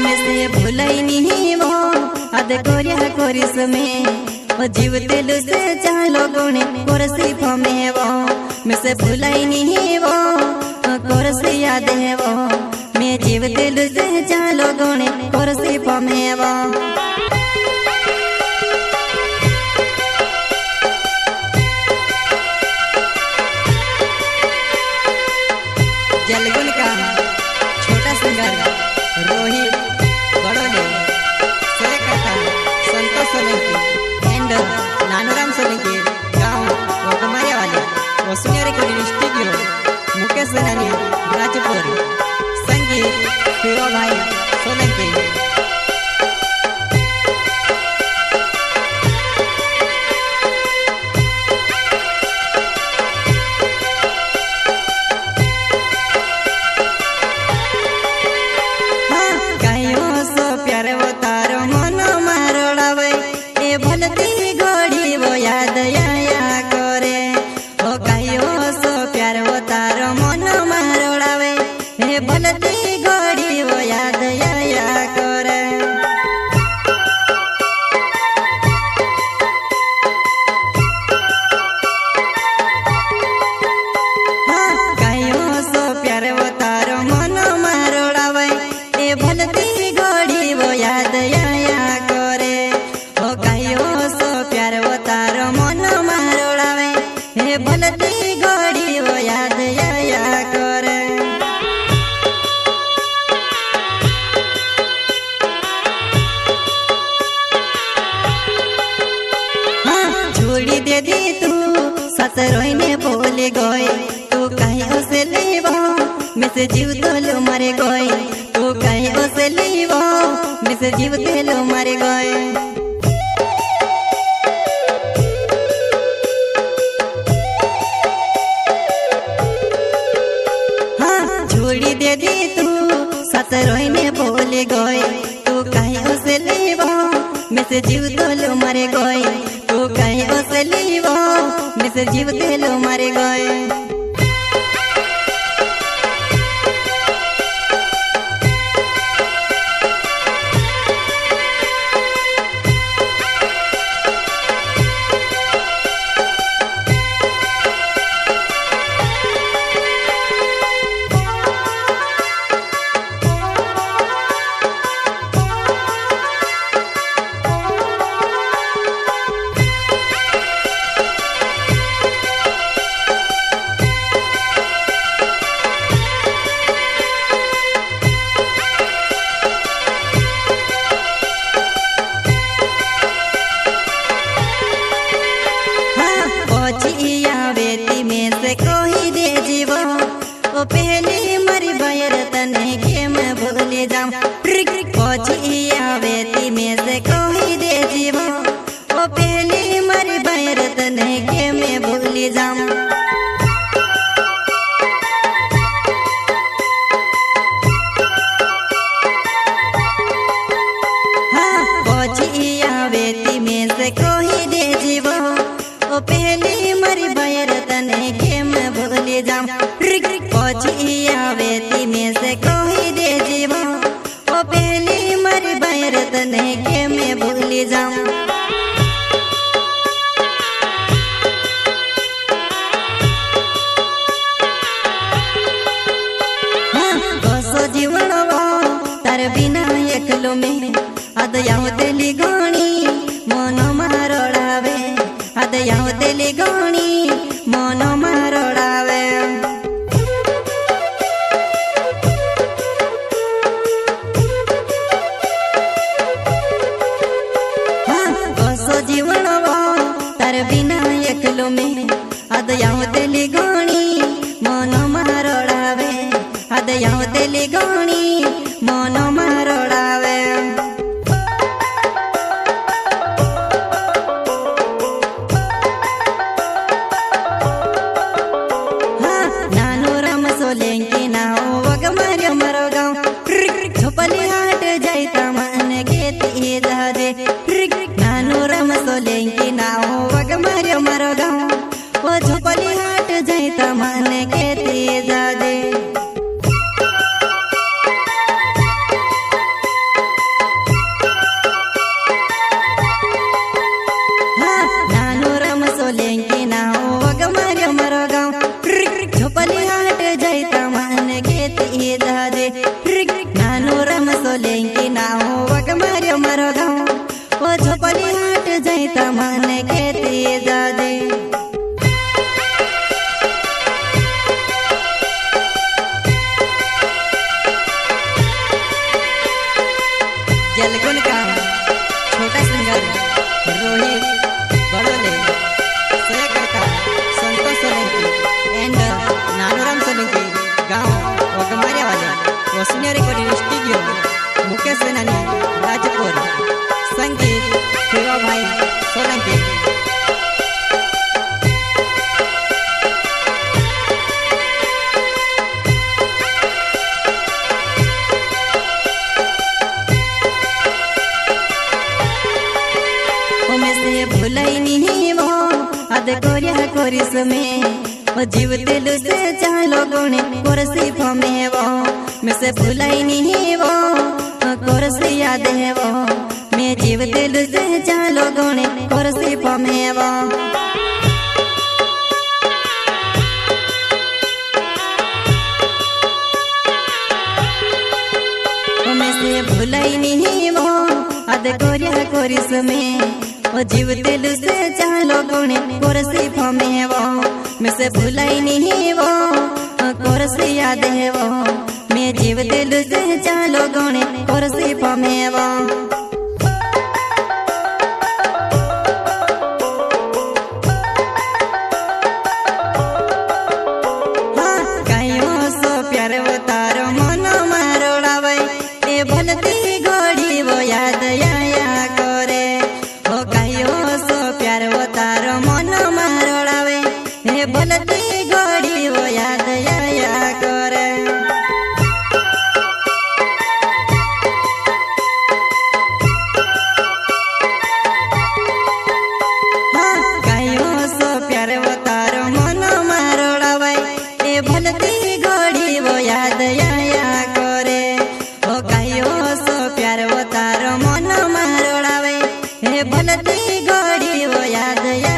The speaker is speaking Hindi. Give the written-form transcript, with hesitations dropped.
में से भूलाई नहीं वो अद कोरिया कोरिस में वो जीव दिल से चालो गुणे कोरसी फमे वो में से भूलाई नहीं वो कोरसी याद है वो मैं जीव दिल से चालो गुणे कोरसी फमे वो जलगुल का छोटा सिंगर रोहित बड़ोले सोयकता संतोष सोलंकी एंड नानूराम सोलंकी गांव वगमारिया वाले वसुनिया रिकॉर्डिंग स्टूडियो मुकेश सेनानी राजपुर संगीत पीरो भाई सोलंकी छोड़ी दे दी तू ससुरोई ने बोले गए तू कहीं उसे लीवो मैं से जीव तो मरे गए तू कहीं उसे लीवो मैं से जीव तो मरे गए हाँ छोड़ी दे दी तू ससुरोई ने बोले गए तू कहीं उसे लीवो मैं से जीव तो मरे गए तू कहीं उसे लीवो मैं से जीव तेलो मरे गए पहले मरी बैर तने के मैं भूले जाऊं पहुंचिया बेटी में से कोई दे जीवो ओ पहले मरी बैर तने के मैं भूले जाऊं हाँ पहुंचिया बेटी में से कोई दे जीवो ओ पहले मरी बैर तने के मैं भूले जाऊं पहुंचिया बेटी में से कोई दे जीवो ओ पहली मर बैर तने के मैं भूल जाऊं बसो जीवन वो तार बिना एकलो में अद याव तेली गोणी मनो मारोड़ावे अद याव तेली गोणी मनो मारोड़ावे जीवन वो तार बिना एकलो में अद याव तेली गोणी मनो मारोड़ावे अद याव तेली गोणी मनो मारोड़ावे हाँ नानूराम सोलंकी नाओ वगमारिया मरो गाँव झोपली हाट जायता मन घेती दादे नानूराम सोलंकी नाओ वगमारिया मरो गाँव वो झोपली हाट जायता मन घेती दादे नानो रम सोलेंकी नाव वग मार्यो मारो गाँव ओ झोपली हाट जाई तमन खेती जादे जलगुन का छोटा सिंगर रोहित बड़ोले सोयकर्ता संतोष सोलंकी एंड नानोराम सोलंकी गाँव वगमारिया वाले रोशनिया रिकॉर्डिंग स्टूडियो मुकेश सेनानी राजपुर संगीत शिवा भाई सोलंकी भुलाई नहीं वो अद कोरिया कोरिस में वो जीव दिल से चालो गुणे कोरसी फमे वो मैं से भुलाई नहीं वो कोरसी याद है वो मैं जीव दिल से चालो गुणे कोरसी फमे वो मैं से भुलाई नहीं वो अद कोरिया कोरिस में ओ जीव दिल से चालो गुणे कोरसी फमे वो मैं से भुलाई नहीं वो कोरसी याद है वो मैं जीव दिल से चालो गुणे कोरसी फमे वो हाँ कायो सो प्यार वो तारो मनो मारोड़ावे ए भलती गोड़ी वो याद आया करे ओ कायो सो प्यार वो तारो मनो मारोड़ावे ए भलती गोड़ी वो याद आया करे हाँ कायो सो प्यार वो तारो मनो मारोड़ावे ए भलती गोड़ी वो याद आया करे ओ कायो सो प्यार वो तारो मनो मारोड़ावे ए भलती गोड़ी वो याद आया